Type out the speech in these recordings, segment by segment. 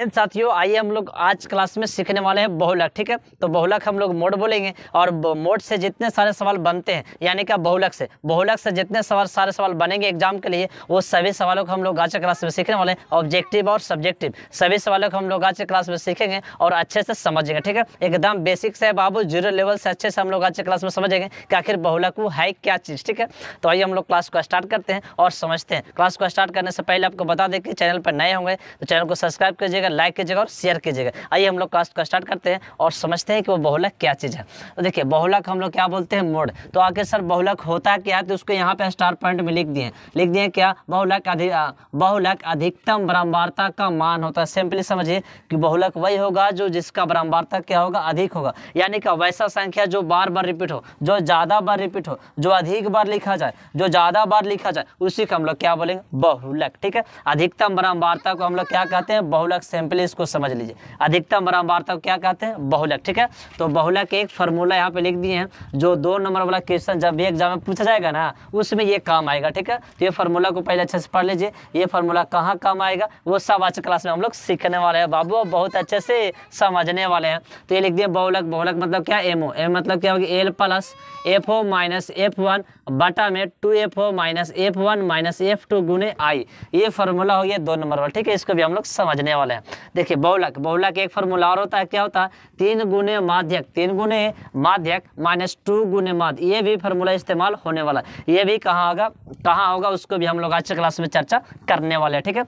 Friends साथियों, आइए हम लोग आज क्लास में सीखने वाले हैं बहुलक। ठीक है, तो बहुलक हम लोग मोड बोलेंगे और मोड से जितने सारे सवाल बनते हैं, यानी कि बहुलक से जितने सारे सवाल बनेंगे एग्जाम के लिए, वो सभी सवालों को हम लोग आज के क्लास में सीखने वाले हैं। ऑब्जेक्टिव और सब्जेक्टिव सभी सवालों को हम लोग आज के क्लास में सीखेंगे और अच्छे से समझेंगे। ठीक है, एकदम बेसिक से बाबू, जीरो लेवल से अच्छे से हम लोग आज के क्लास में समझेंगे कि आखिर बहुलक वो है क्या चीज़। ठीक है, तो आइए हम लोग क्लास को स्टार्ट करते हैं और समझते हैं। क्लास को स्टार्ट करने से पहले आपको बता दें कि चैनल पर नए होंगे तो चैनल को सब्सक्राइब कीजिएगा, लाइक कीजिएगा और शेयर कीजिएगा। आइए हम लोग क्लास को स्टार्ट करते हैं और समझते हैं कि वो बहुलक क्या चीज़ है। तो देखिए, बहुलक हम लोग क्या बोलते हैं, मोड। तो आगे सर बहुलक होता क्या है, तो उसको यहाँ पे स्टार पॉइंट में लिख दिए क्या, बहुलक अधिकतम बारंबारता का मान होता है। सिंपली समझिए कि बहुलक वही होगा जो जिसका बारंबारता क्या होगा, अधिक होगा। यानी कि वैसा संख्या जो बार बार रिपीट हो, जो ज़्यादा बार रिपीट हो, जो अधिक बार लिखा जाए, जो ज़्यादा बार लिखा जाए, उसी को हम लोग क्या बोलेंगे, बहुलक। ठीक है, अधिकतम बारंबारता को हम लोग क्या कहते हैं, बहुलक। सिंपली इसको समझ लीजिए, अधिकतम बारंबारता को क्या कहते हैं, बहुलक। ठीक है, तो बहुलक एक फार्मूला यहाँ पे लिख दिए हैं, जो 2 नंबर वाला क्वेश्चन जब भी एग्जाम में पूछा जाएगा ना, उसमें ये काम आएगा। ठीक है, तो ये फार्मूला को पहले अच्छे से पढ़ लीजिए। ये फार्मूला कहाँ काम आएगा, वो सब आज क्लास में हम लोग सीखने वाले हैं बाबू, बहुत अच्छे से समझने वाले हैं। तो ये लिख दिए बहुलक। बहुलक मतलब क्या, एमओ। एम मतलब क्या होगी, L plus F O minus F1 बटा में 2FO minus F1 minus F2 गुने आई। ये फार्मूला हो गया 2 नंबर वाला। ठीक है, इसको भी हम लोग समझने वाले हैं। देखिए, बहुलक एक फार्मूला और होता है, क्या होता है, 3 गुने माध्यक माइनस 2 गुने माध्य। ये भी फार्मूला इस्तेमाल होने वाला है। ये भी कहाँ होगा उसको भी हम लोग आज क्लास में चर्चा करने वाले हैं। ठीक है,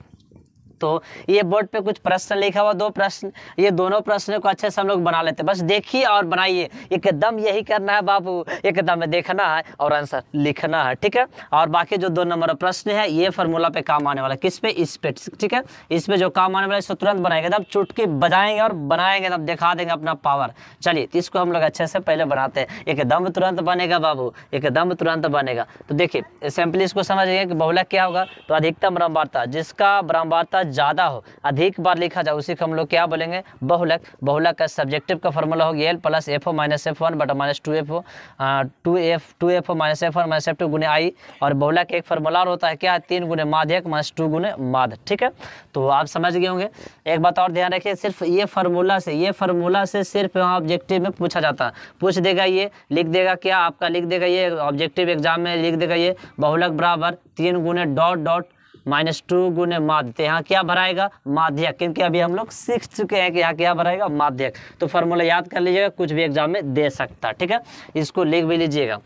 तो ये बोर्ड पे कुछ प्रश्न लिखा हुआ, 2 प्रश्न, ये दोनों प्रश्न को अच्छे से हम लोग बना लेते हैं। बस देखिए और बनाइए, एकदम यही करना है बाबू, एकदम देखना है और आंसर लिखना है। ठीक है, और बाकी जो 2 नंबर प्रश्न है, ये फार्मूला पे काम आने वाला है। किस पे, इस पे। ठीक है, इस पे जो काम आने वाला है इसको तुरंत बनाएंगे, एकदम चुटकी बजाएंगे और बनाएंगे, तब दिखा देंगे अपना पावर। चलिए, तो इसको हम लोग अच्छे से पहले बनाते हैं, एकदम तुरंत बनेगा बाबू, एकदम तुरंत बनेगा। तो देखिए, सिंपली इसको समझिए कि बहुलक क्या होगा, तो अधिकतम बारंबारता, जिसका बारंबारता ज़्यादा हो, अधिक बार लिखा जाए, उसी को हम लोग क्या बोलेंगे, बहुलक। बहुलक का सब्जेक्टिव का फार्मूला हो गया L plus F O minus F1 बटा minus 2FO minus F1 minus F2 गुने आई। और बहुलक एक फार्मूला होता है क्या, 3 गुने माध्यक माइनस 2 गुने माध्य। ठीक है, तो आप समझ गए होंगे। एक बात और ध्यान रखिए, सिर्फ ये फार्मूला से सिर्फ यहाँ ऑब्जेक्टिव में पूछा जाता है। पूछ देगा, ये लिख देगा क्या, आपका लिख देगा, ये ऑब्जेक्टिव एग्जाम में लिख देगा, ये बहुलक बराबर 3 गुने डॉट माइनस 2 गुने माध्य। यहाँ क्या भराएगा, माध्यक, क्योंकि अभी हम लोग सीख चुके हैं कि यहाँ क्या भराएगा, माध्यक। तो फार्मूला याद कर लीजिएगा, कुछ भी एग्जाम में दे सकता है। ठीक है, इसको लिख भी लीजिएगा।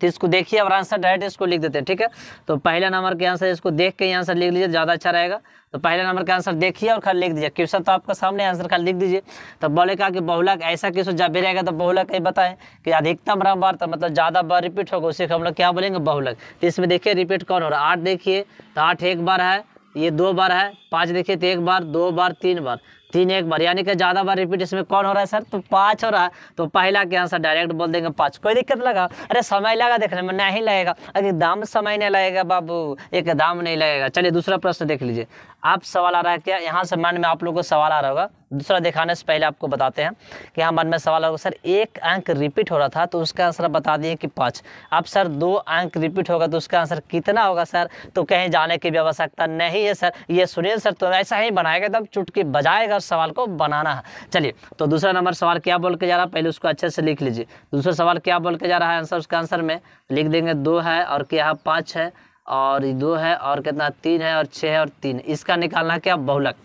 तो इसको देखिए और आंसर डायरेक्ट इसको लिख देते हैं। ठीक है, तो पहला नंबर के आंसर इसको देख के आंसर लिख लीजिए, ज़्यादा अच्छा रहेगा। तो पहले नंबर का आंसर देखिए और खाली लिख दीजिए, क्वेश्चन तो आपका सामने, आंसर खाली लिख दीजिए। तो बोलेगा कि बहुलक ऐसा क्वेश्चन जब भी रहेगा तो बहुलक ही बताएं कि अधिकतम बारंबारता मतलब ज़्यादा बार रिपीट होगा, उसे हम लोग क्या बोलेंगे, बहुलक। तो इसमें देखिए रिपीट कौन हो रहा है, 8 देखिए, तो 8 एक बार है, ये 2 बार है। 5 देखिए तो 1 बार, 2 बार, 3 बार, 3 एक बार, यानी कि ज़्यादा बार रिपीट इसमें कौन हो रहा है सर, तो 5 हो रहा है। तो पहला के आंसर डायरेक्ट बोल देंगे 5। कोई दिक्कत लगा, अरे समय लगा देखने में, नहीं लगेगा, एकदम समय नहीं लगेगा बाबू, एकदम नहीं लगेगा। चलिए दूसरा प्रश्न देख लीजिए। आप सवाल आ रहा है क्या, यहाँ से मन में आप लोगों को सवाल आ रहा होगा। दूसरा दिखाने से पहले आपको बताते हैं कि यहाँ मन में सवाल होगा, सर 1 अंक रिपीट हो रहा था तो उसका आंसर बता दिए कि 5। अब सर 2 अंक रिपीट होगा तो उसका आंसर कितना होगा सर, तो कहीं जाने की भी आवश्यकता नहीं है सर, ये सुनील सर तो ऐसा ही बनाएगा, एकदम चुटकी बजाएगा और सवाल को बनाना है। चलिए, तो दूसरा नंबर सवाल क्या बोल के जा रहा है, पहले उसको अच्छे से लिख लीजिए। दूसरा सवाल क्या बोल के जा रहा है, आंसर उसका आंसर में लिख देंगे, 2 है और क्या 5 है और 2 है और कितना 3 है और 6 है और 3। इसका निकालना क्या, बहुलक।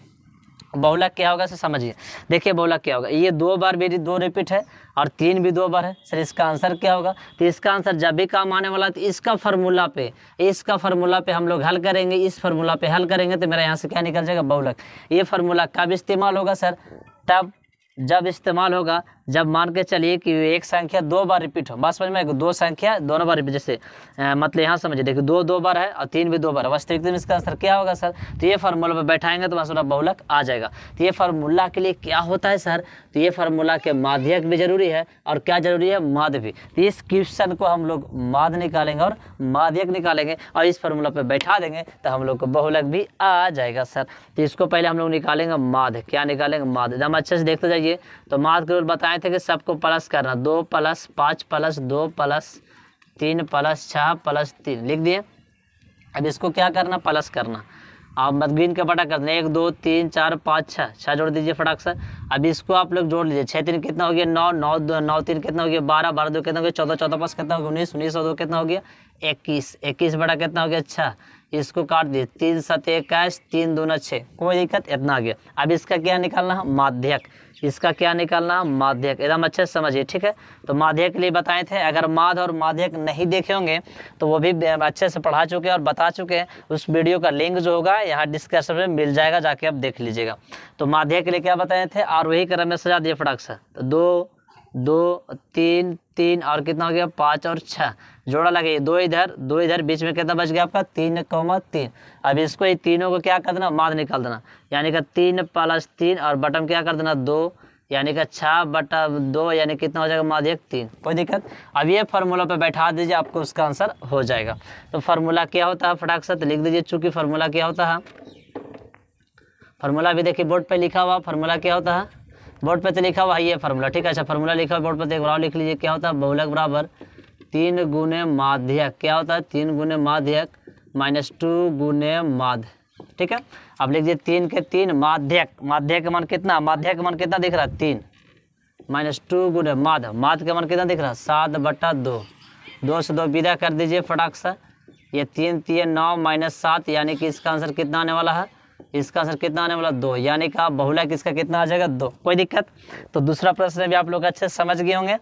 बहुलक क्या होगा सर समझिए, देखिए बहुलक क्या होगा, ये 2 बार भी 2 रिपीट है और 3 भी 2 बार है सर, इसका आंसर क्या होगा। तो इसका आंसर जब भी काम आने वाला तो इसका फार्मूला पे हम लोग हल करेंगे, इस फार्मूला पे हल करेंगे तो मेरा यहाँ से क्या निकल जाएगा, बहुलक। ये फार्मूला कब इस्तेमाल होगा सर, तब जब इस्तेमाल होगा जब मान के चलिए कि एक संख्या 2 बार रिपीट हो। बात समझ में, 2 संख्या दोनों बार रिपीट, जैसे मतलब यहाँ समझिए, देखिए 2 बार है और 3 भी 2 बार है, वास्तविक में इसका आंसर क्या होगा सर, तो ये फार्मूला पे बैठाएंगे तो आंसर बहुलक आ जाएगा। तो ये फार्मूला के लिए क्या होता है सर, तो ये फार्मूला के माध्यक भी जरूरी है और क्या जरूरी है, माध्य भी। तो इस क्वेश्चन को हम लोग माध्य निकालेंगे और माध्यक निकालेंगे और इस फार्मूला पे बैठा देंगे तो हम लोग को बहुलक भी आ जाएगा सर। तो इसको पहले हम लोग निकालेंगे माध्य, क्या निकालेंगे, माध्य। एकदम अच्छे से देखते जाइए। तो माध्य के रूल बताए थे कि सबको प्लस करना, 2 plus 5 plus 2 plus 3 plus 6 plus 3 लिख दिए। अब इसको क्या करना, प्लस करना आप मत गिन के बटा कर देना, 1 2 3 4 5 6, 6 जोड़ दीजिए फटाक से। अब इसको आप लोग जोड़ लीजिए, 6 3 कितना हो गया 9, 9 2 9 3 कितना हो गया 12, 12 2 कितना हो गया 14, 14 5 कितना हो गया 19, 19 और 2 कितना हो गया 21, 21 बड़ा कितना हो गया 6, इसको काट दिए 3 7 21, 3 2 6, कोई दिक्कत, इतना आ गया। अब इसका क्या निकालना है माध्यक, इसका क्या निकालना माध्यक, एकदम अच्छे से समझिए, ठीक है। तो माध्यक के लिए बताए थे, अगर माध्य और माध्यक नहीं देखे होंगे तो वो भी अच्छे से पढ़ा चुके हैं और बता चुके हैं, उस वीडियो का लिंक जो होगा यहाँ डिस्क्रिप्शन में मिल जाएगा, जाके आप देख लीजिएगा। तो माध्यक के लिए क्या बताए थे, आरोही क्रम में सजा दिए फटाक से, तो 2 2 3 3 और कितना हो गया 5 और 6, जोड़ा लगे 2 इधर, बीच में कितना बच गया आपका 3 3। अब इसको ये तीनों को क्या कर देना माध्य निकाल देना, यानी कि 3 + 3 और बटन क्या कर देना 2, यानी कि 6/2, यानी कितना हो जाएगा माध्यक 3, कोई दिक्कत। अब ये फार्मूला पे बैठा दीजिए, आपको उसका आंसर हो जाएगा। तो फार्मूला क्या होता है फटाक से लिख दीजिए, चूंकि फार्मूला क्या होता है, फार्मूला भी देखिए बोर्ड पे लिखा हुआ, फार्मूला क्या होता है बोर्ड पे तो लिखा हुआ है ये फार्मूला, ठीक है। अच्छा फार्मूला लिखा हुआ बोर्ड पे, एक बार लिख लीजिए, क्या होता है बहुलक बराबर 3 गुने माध्यक, क्या होता है 3 गुने माध्यक -2 गुने माध्य, ठीक है। अब लिख दीजिए 3 के 3 माध्यक, माध्यक का मान कितना, माध्यक का मान कितना दिख रहा है 3 -2 गुने माध्य, माध्य का मान कितना दिख रहा है 7/2, 2 से 2 विदा कर दीजिए फटाक से, ये 3 3 9 -7, यानी कि इसका आंसर कितना आने वाला है, इसका आंसर कितना आने वाला 2, यानी कि बहुलक इसका कितना आ जाएगा 2, कोई दिक्कत। तो दूसरा प्रश्न भी आप लोग अच्छे से समझ गए होंगे,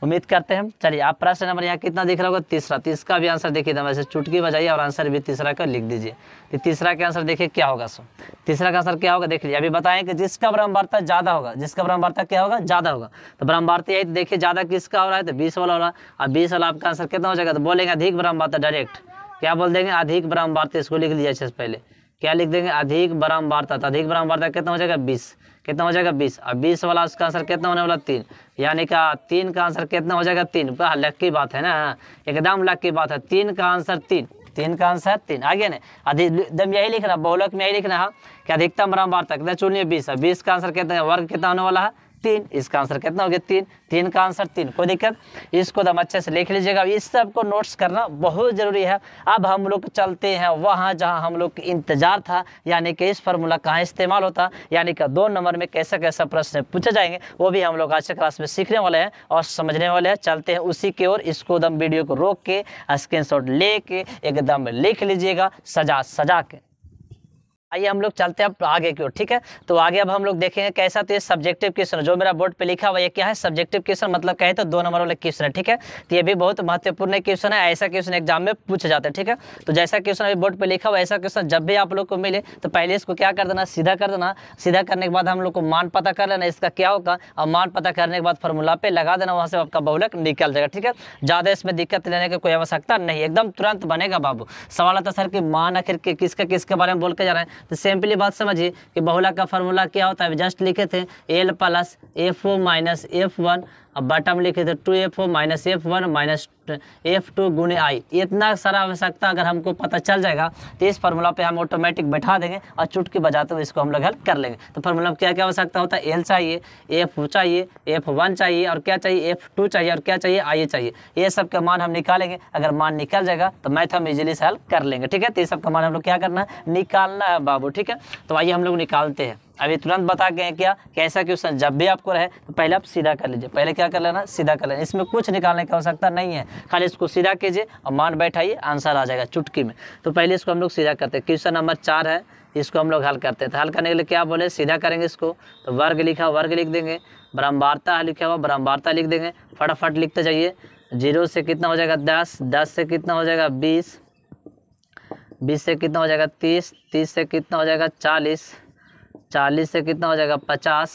उम्मीद करते हैं। चलिए आप प्रश्न नंबर यहाँ कितना दिख रहा होगा तीसरा, तो इसका भी आंसर देखिए वैसे चुटकी बजाइए और आंसर भी तीसरा का लिख दीजिए। तो तीसरा का आंसर देखिए क्या होगा, सो तीसरा का आंसर क्या होगा देख लीजिए। अभी बताएं कि जिसका ब्रह्मवार्ता ज़्यादा होगा, जिसका ब्रह्मवार्ता क्या होगा ज़्यादा होगा, तो ब्रह्मवार्ता यही देखिए ज़्यादा किसका हो रहा है, तो 20 वाला हो रहा है। अब 20 वाला आपका आंसर कितना हो जाएगा, तो बोलेंगे अधिक ब्रह्मवार्ता, डायरेक्ट क्या बोल देंगे अधिक ब्रह्मवार्ता, इसको लिख लीजिए अच्छे से, पहले क्या लिख देंगे अधिक ब्रह्मवार्ता, तो अधिक ब्रह्मवार्ता कितना हो जाएगा 20, कितना हो जाएगा 20, और 20 वाला उसका आंसर कितना होने वाला 3, यानी कि 3 का आंसर कितना हो जाएगा 3, लक की बात है ना, एकदम लक की बात है, 3 का आंसर 3, 3 का आंसर 3 आ गया ना। एकदम यही लिखना बहुलक में, यही लिखना है कि अधिकतम ब्रह्मवार्ता कितना चुनिए 20, 20 का आंसर कितना है, वर्ग कितना होने वाला है 3, इसका आंसर कितना हो गया 3, 3 का आंसर 3, कोई दिक्कत। इसको दम अच्छे से लिख लीजिएगा, इस सब को नोट्स करना बहुत जरूरी है। अब हम लोग चलते हैं वहाँ जहाँ हम लोग इंतजार था, यानी कि इस फार्मूला कहाँ इस्तेमाल होता, यानी कि 2 नंबर में कैसा कैसा प्रश्न पूछे जाएंगे, वो भी हम लोग आज के क्लास में सीखने वाले हैं और समझने वाले हैं। चलते हैं उसी की ओर, इसको दम वीडियो को रोक के स्क्रीनशॉट लेके एकदम लिख लीजिएगा सजा सजा के। आइए हम लोग चलते हैं अब आगे की ओर, ठीक है। तो आगे अब हम लोग देखेंगे कैसा, तो ये सब्जेक्टिव क्वेश्चन जो मेरा बोर्ड पे लिखा हुआ है, ये क्या है सब्जेक्टिव क्वेश्चन, मतलब कहे तो 2 नंबर वाले क्वेश्चन है, ठीक है। तो ये भी बहुत महत्वपूर्ण क्वेश्चन है, ऐसा क्वेश्चन एग्जाम में पूछे जाते हैं, ठीक है। तो जैसा क्वेश्चन अभी बोर्ड पे लिखा हुआ है, ऐसा क्वेश्चन जब भी आप लोग को मिले तो पहले इसको क्या कर देना, सीधा कर देना। सीधा करने के बाद हम लोग को मान पता कर लेना इसका क्या होगा, और मान पता करने के बाद फार्मूला पे लगा देना, वहाँ से आपका बहुलक निकल जाएगा, ठीक है। ज़्यादा इसमें दिक्कत लेने की कोई आवश्यकता नहीं, एकदम तुरंत बनेगा बाबू। सवाल आता सर कि मान आखिर किसके बारे में बोल के जा रहे हैं, तो सिंपली बात समझिए कि बहुलक का फार्मूला क्या होता है, जस्ट लिखे थे L + F0 - F1, अब बटन लिखे थे 2F0 - F1 - F2 गुने I। इतना सारा आवश्यकता अगर हमको पता चल जाएगा तो इस फार्मूला पे हम ऑटोमेटिक बैठा देंगे और चुटकी बजाते हुए इसको हम लोग हल कर लेंगे। तो फार्मूला में क्या क्या आवश्यकता होता है, L चाहिए, F चाहिए, F1 चाहिए, और क्या चाहिए F2 चाहिए, और क्या चाहिए I चाहिए। ये सब का मान हम निकालेंगे, अगर मान निकल जाएगा तो मैथ हम इजीली से हल कर लेंगे, ठीक है। तो ये सब का मान हम लोग क्या करना है, निकालना है बाबू, ठीक है। तो आइए हम लोग निकालते हैं। अभी तुरंत बता गए क्या कैसा क्वेश्चन जब भी आपको रहे तो पहले आप सीधा कर लीजिए, पहले क्या कर लेना सीधा कर लेना, इसमें कुछ निकालने की आवश्यकता नहीं है, खाली इसको सीधा कीजिए और मान बैठाइए, आंसर आ जाएगा चुटकी में। तो पहले इसको हम लोग सीधा करते हैं, क्वेश्चन नंबर 4 है, इसको हम लोग हल करते हैं। तो हल करने के लिए क्या बोले, सीधा करेंगे इसको, तो वर्ग लिखा वर्ग लिख देंगे, ब्रह्मवार्ता लिखा हुआ ब्रह्मवार्ता लिख देंगे, फटाफट लिखते जाइए। 0 से कितना हो जाएगा 10, 10 से कितना हो जाएगा 20, 20 से कितना हो जाएगा 30, 30 से कितना हो जाएगा 40, 40 से कितना हो जाएगा 50,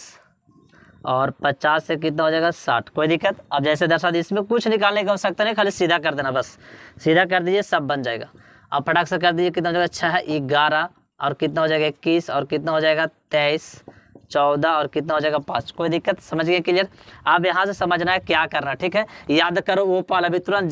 और 50 से कितना हो जाएगा 60, कोई दिक्कत। अब जैसे दर्शा दी, इसमें कुछ निकालने की आवश्यकता नहीं, खाली सीधा कर देना, बस सीधा कर दीजिए सब बन जाएगा। अब फटाक से कर दीजिए, कितना हो जाएगा 6 11, और कितना हो जाएगा 21, और कितना हो जाएगा 23, 14 और कितना हो जाएगा 5। कोई दिक्कत, समझ गए, क्लियर। अब यहाँ से समझना है क्या करना, ठीक है। याद करो वो पल अभी तुरंत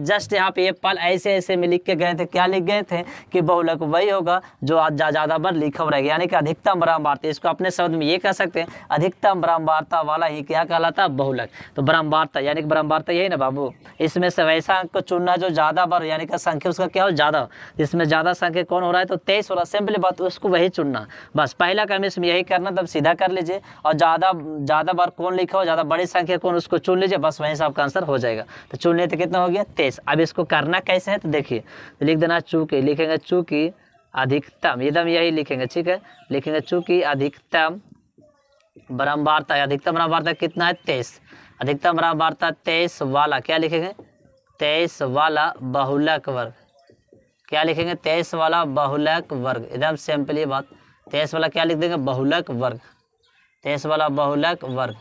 जस्ट यहाँ पे ये पल ऐसे ऐसे में लिख के गए थे। क्या लिख गए थे कि बहुलक वही होगा जो आज ज़्यादा बार लिखा रहेगा, यानी कि अधिकतम ब्रह्मवार्ता। इसको अपने शब्द में ये कह सकते हैं, अधिकतम ब्रह्मवार्ता वाला ही क्या कहलाता है, बहुलक। तो ब्रह्मवार्ता यानी कि ब्रह्मवार्ता यही ना बाबू, इसमें से वैसा अंक को चुनना जो ज़्यादा बार यानी कि संख्या उसका क्या हो, ज़्यादा। इसमें ज़्यादा संख्या कौन हो रहा है, तो 23 हो रहा है। सिंपली बात, उसको वही चुनना, बस पहला काम इसमें यही करना, तब सीधा कर लीजिए। और ज़्यादा बार कौन लिखा हो, ज़्यादा बड़ी संख्या कौन, उसको चुन लीजिए, बस वहीं से आपका आंसर हो जाएगा। तो चुन लिए तो कितना हो गया 23। अब इसको करना कैसे है तो देखिए, तो लिख देना चूंकि, लिखेंगे चूंकि अधिकतम, एकदम यही लिखेंगे, ठीक है। लिखेंगे चूंकि अधिकतम ब्रह्मवार्ता, अधिकतम ब्रह्मवार्ता कितना है 23, अधिकतम ब्रह्मवार्ता 23 वाला क्या लिखेंगे, 23 वाला बहुलक वर्ग। क्या लिखेंगे, 23 वाला बहुलक वर्ग। एकदम सिंपली बात, 23 वाला क्या लिख देंगे, बहुलक वर्ग। 23 वाला बहुलक वर्ग,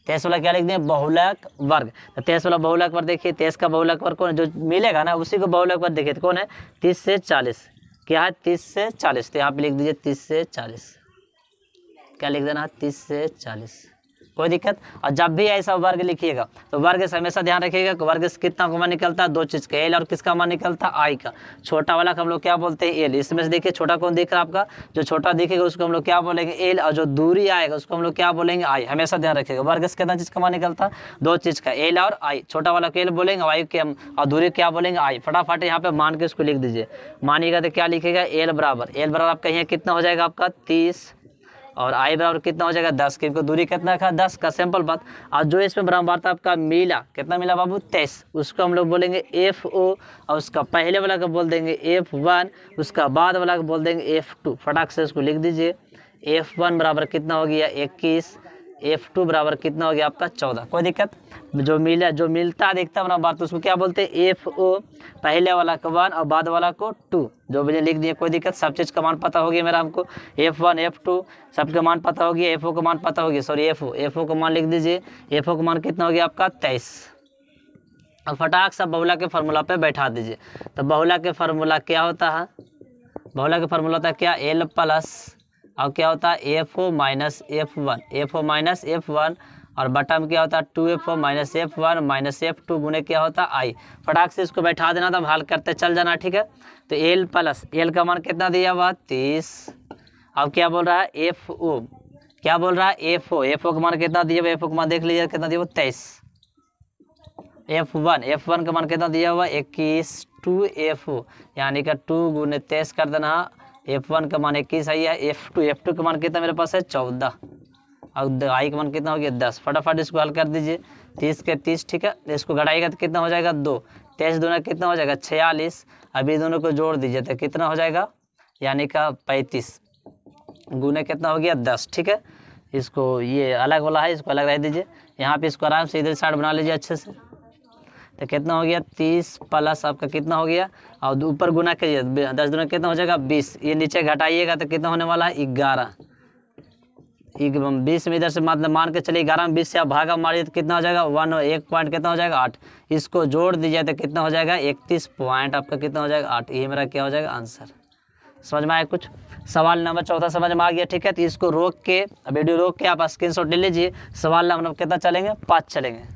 23 वाला क्या लिख देंगे, बहुलक वर्ग। तो 23 वाला बहुलक वर्ग देखिए, 23 का बहुलक वर्ग कौन है, जो मिलेगा ना उसी को बहुलक वर्ग देखिए, तो कौन है 30 से 40। क्या है 30 से 40, तो यहाँ पे लिख दीजिए 30 से 40। क्या लिख देना, 30 से 40। कोई दिक्कत। और जब भी ऐसा वर्ग लिखिएगा तो वर्ग से हमेशा ध्यान रखिएगा कि वर्ग से कितना का मान निकलता है, दो चीज़ का, एल और किसका मान निकलता है, आई का। छोटा वाला को हम लोग क्या बोलते हैं, एल। इसमें से देखिए छोटा कौन दिख रहा है आपका, जो छोटा दिखेगा उसको हम लोग क्या बोलेंगे, एल। और जो दूरी आएगा उसको हम लोग क्या बोलेंगे, आई। हमेशा ध्यान रखिएगा वर्ग से कितना चीज़ का मान निकलता है, दो चीज़ का, एल और आई। छोटा वाला को एल बोलेंगे, आई के और दूरी क्या बोलेंगे, आई। फटाफट यहाँ पे मान के उसको लिख दीजिए। मानिएगा तो क्या लिखेगा, एल बराबर आपका यहाँ कितना हो जाएगा आपका 30 और आई बराबर कितना हो जाएगा 10, क्योंकि दूरी कितना का 10 का, सिंपल बात। और जो इसमें ब्रह्मवार्ता आपका मिला, कितना मिला बाबू 23, उसको हम लोग बोलेंगे FO। और उसका पहले वाला को बोल देंगे F1, उसका बाद वाला को बोल देंगे F2। फटाक से उसको लिख दीजिए। F1 बराबर कितना हो गया 21, F2 बराबर कितना हो गया आपका 14। कोई दिक्कत। जो मिलता अधिकतम ब्रह्मवार्ता उसको क्या बोलते हैं, FO। पहले वाला को 1 और बाद वाला को 2, जो मैंने लिख दिया। कोई दिक्कत, सब चीज़ का मान पता हो गया मेरा, हमको F1 F2 सबका मान पता हो गया, FO का मान पता हो गया, सॉरी FO का मान लिख दीजिए। FO का मान कितना हो गया आपका 23। अब फटाक से बहुला के फार्मूला पे बैठा दीजिए। तो बहुला के फार्मूला क्या होता है, बहुला का फार्मूला होता है क्या, L प्लस और क्या होता है FO minus F1, FO minus F1 और बटा में क्या होता है 2FO minus F1 minus F2 गुने क्या होता है आई। फटाक से इसको बैठा देना, तब हल करते चल जाना, ठीक है। तो L प्लस, L का मान कितना दिया हुआ 30। अब क्या बोल रहा है FO, क्या बोल रहा है FO का मान कितना दिया हुआ, FO का मान देख लीजिए कितना दिया हुआ 23। F1 का मान कितना दिया हुआ 21, 2FO यानी कि 2 गुने 23 कर देना। F1 का मान 21 आई है, F2 का मान कितना मेरे पास है 14 और आई का मान कितना हो गया 10। फटाफट इसको हल कर दीजिए, 30 के 30, ठीक है। इसको घटाइएगा तो कितना हो जाएगा 2, 23 दूना कितना हो जाएगा 46। अभी दोनों को जोड़ दीजिए तो कितना हो जाएगा, यानी का 35 गुने कितना हो गया 10, ठीक है। इसको ये अलग वाला है, इसको अलग रख दीजिए। यहाँ पे इसको आराम से इधर साइड बना लीजिए अच्छे से। तो कितना हो गया 30 प्लस आपका कितना हो गया, और ऊपर गुना करिए 10 दूना कितना हो जाएगा 20। ये नीचे घटाइएगा तो कितना होने वाला है 11। 20 में इधर से मतलब मान के चलिए 11 में 20 से आप भागा मारिए तो कितना हो जाएगा 1 पॉइंट कितना हो जाएगा 8। इसको जोड़ दीजिए तो कितना हो जाएगा 31 पॉइंट आपका कितना हो जाएगा 8। ये मेरा क्या हो जाएगा आंसर। समझ में आया कुछ, सवाल नंबर 14 समझ में आ गया, ठीक है। तो इसको रोक के, वीडियो रोक के आप स्क्रीनशॉट ले लीजिए। सवाल नंबर कितना चलेंगे 5 चलेंगे।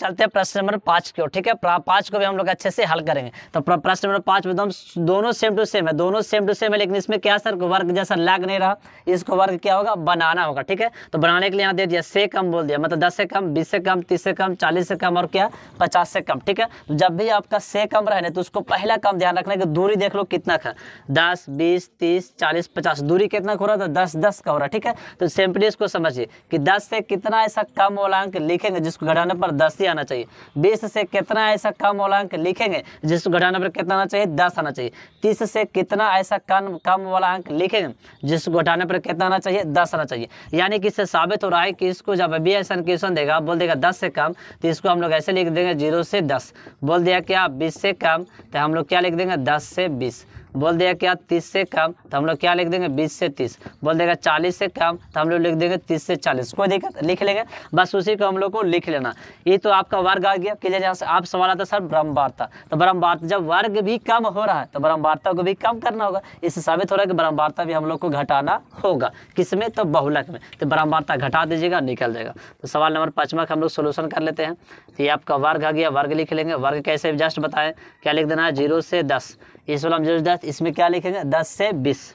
चलते हैं प्रश्न नंबर 5 की ओर, ठीक है। 5 को भी हम लोग अच्छे से हल करेंगे। तो प्रश्न नंबर 5 में दोनों सेम टू सेम है, दोनों सेम टू सेम है, लेकिन इसमें क्या सर वर्ग जैसा लग नहीं रहा, इसको वर्ग क्या होगा बनाना होगा, ठीक है। तो बनाने के लिए यहाँ दे दिया से कम बोल दिया, मतलब 10 से कम, 20 से कम, 30 से कम, 40 से कम और क्या 50 से कम, ठीक है। तो जब भी आपका से कम रहे तो उसको पहला कम ध्यान रखना कि दूरी देख लो कितना का, 10, 20, 30, 40, 50 दूरी कितना हो रहा था 10, 10 का हो रहा है, ठीक है। तो सिंपली इसको समझिए कि 10 से कितना ऐसा कम वाला अंक लिखेंगे जिसको घटाने पर 10 ही आना चाहिए। 20 से कितना ऐसा कम वाला अंक लिखेंगे जिसको घटाने पर कितना आना चाहिए 10 आना चाहिए। 30 से कितना ऐसा कम वाला अंक लिखेंगे जिसको घटाने पर कितना आना चाहिए 10 आना चाहिए। यानी कि इससे साबित हो रहा है कि इसको जब अभी ऐसा क्वेश्चन देगा बोल देगा 10 से कम, तो इसको हम लोग ऐसे लिख देंगे 0 से 10। बोल दिया क्या 20 से कम, तो हम लोग क्या लिख देंगे 10 से 20। बोल दिया क्या 30 से कम, तो हम लोग क्या लिख देंगे 20 से 30। बोल देगा 40 से कम, तो हम लोग लिख देंगे 30 से 40। कोई दिक्कत, लिख लेंगे, बस उसी को हम लोग को लिख लेना। ये तो आपका वर्ग आ गया। क्लियर? जहाँ से आप सवाल आता सर ब्रह्मवार्ता, तो ब्रह्मवार्ता जब वर्ग भी कम हो रहा है तो ब्रह्मवार्ता को भी कम करना होगा। इससे साबित हो रहा है कि ब्रह्मवार्ता भी हम लोग को घटाना होगा। किसमें? तो बहुलक में। तो ब्रह्मवार्ता घटा दीजिएगा, निकल जाएगा। तो सवाल नंबर 5 का हम लोग सोल्यूशन कर लेते हैं। तो ये आपका वर्ग आ गया, वर्ग लिख लेंगे। वर्ग कैसे जस्ट बताएं, क्या लिख देना है 0 से 10, इस वाला 0 से 10, इसमें क्या लिखेंगे 10 से 20,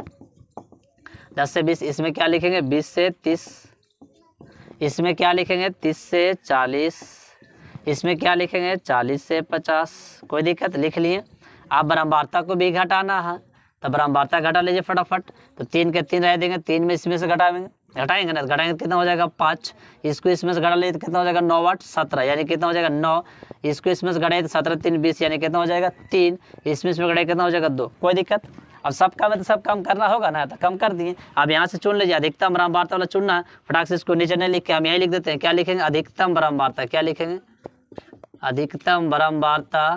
10 से 20, इसमें क्या लिखेंगे 20 से 30, इसमें क्या लिखेंगे 30 से 40, इसमें क्या लिखेंगे 40 से 50। कोई दिक्कत, लिख लिए। आप ब्रह्मवार्ता को भी घटाना है, तो ब्रह्मवार्ता घटा लीजिए फटाफट। तो 3 के 3 रह देंगे, 3 में इसमें से घटाएंगे ना, घटाएंगे कितना हो जाएगा 5। इसको इसमें से घटा लीजिए तो कितना हो जाएगा 9 8 17, यानी कितना हो जाएगा 9। इसको इसमें से घटाइए तो 17 3 20, यानी कितना हो जाएगा 3। इसमें घटाइए कितना हो जाएगा 2। कोई दिक्कत। अब सब काम है तो सब कम करना होगा ना, तो कम कर दिए। अब यहाँ से चुन लीजिए, अधिकतम ब्रह्मवार्ता वाला चुनना है। फटाक से इसको नीचे नहीं लिख के हम यहीं लिख देते हैं। क्या लिखेंगे अधिकतम ब्रह्मवार्ता, क्या लिखेंगे अधिकतम ब्रह्मवार्ता।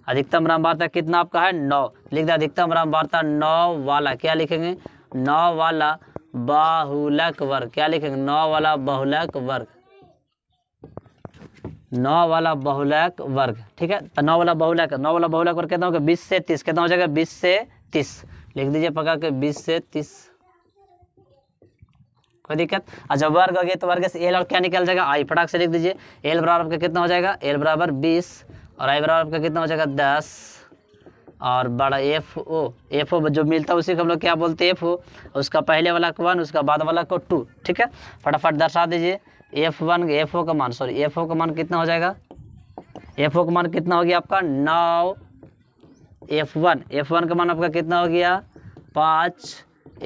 अधिकतम ब्रह्मवार्ता कितना आपका है 9, लिख दे अधिकतम ब्रह्मवार्ता 9 वाला, क्या लिखेंगे 9 वाला बहुलक वर्ग। क्या लिखेंगे 9 वाला बहुलक वर्ग, 9 वाला बहुलक वर्ग। ठीक है, तो 9 वाला बहुलक वर्ग कितना होगा 20 से 30, कितना हो जाएगा 20 से 30। लिख दीजिए पका के 20 से 30। कोई दिक्कत। और जब वर्ग हो गया तो वर्ग से एल और क्या निकल जाएगा आई, फटाक से लिख दीजिए। एल बराबर आपका कितना हो जाएगा, एल बराबर 20 और आई बराबर आपका कितना हो जाएगा 10। और बड़ा एफ ओ जो मिलता है उसी को हम लोग क्या बोलते हैं एफ ओ। उसका पहले वाला को 1, उसका बाद वाला को 2। ठीक है, फटाफट दर्शा दीजिए। एफ ओ का मान कितना हो जाएगा, एफ ओ का मान कितना हो गया आपका 9। F1 का मान आपका कितना हो गया 5।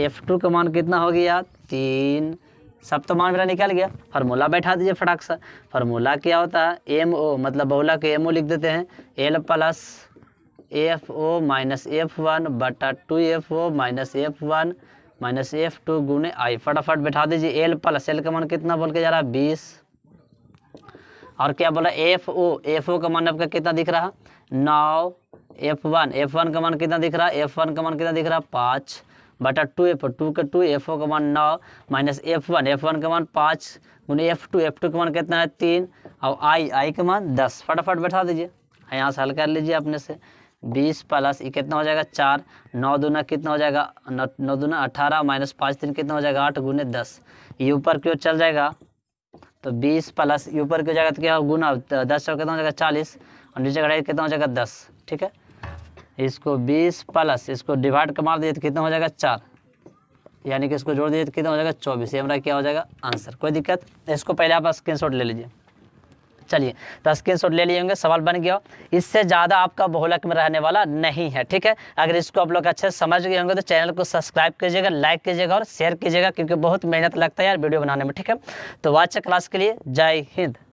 F2 का मान कितना हो गया 3। सब तो मान मेरा निकल गया। फार्मूला बैठा दीजिए फटाक से। फार्मूला क्या होता है MO, मतलब बहुला के MO लिख देते हैं L plus FO minus F1 बटा 2FO minus F1 minus F2 गुने I। फटाफट बैठा दीजिए। L प्लस L का मान कितना बोल के जा रहा है 20। और क्या बोला FO का मान आपका कितना दिख रहा 9। F1 का मान कितना दिख रहा है F1 का मान कितना दिख रहा 5 बटा 2 का 2 FO का मान 9 माइनस F1 का मान 5 गुने F2 का मान कितना है 3 और I का मान 10। फटाफट बैठा दीजिए, यहाँ से हल कर लीजिए अपने से। 20 प्लस ये कितना हो जाएगा 4, 9 दूना कितना हो जाएगा 9 दूना 18 माइनस 5 3 कितना हो जाएगा 8 गुने 10। ये ऊपर की ओर चल जाएगा तो 20 प्लस ये ऊपर की हो जाएगा तो क्या गुना 10 कितना हो जाएगा 40 और नीचे घटाइए कितना हो जाएगा 10। ठीक है, इसको 20 प्लस इसको डिवाइड कर मार दिए तो कितना हो जाएगा 4, यानी कि इसको जोड़ दिए तो कितना हो जाएगा 24। ये हमारा क्या हो जाएगा आंसर। कोई दिक्कत, इसको पहले आप स्क्रीनशॉट ले लीजिए। चलिए तो स्क्रीनशॉट ले लिए होंगे, सवाल बन गया। इससे ज़्यादा आपका बहुलक में रहने वाला नहीं है। ठीक है, अगर इसको आप लोग अच्छे से समझ गए होंगे तो चैनल को सब्सक्राइब कीजिएगा, लाइक कीजिएगा और शेयर कीजिएगा, क्योंकि बहुत मेहनत लगता है यार वीडियो बनाने में। ठीक है, तो आज क्लास के लिए जय हिंद।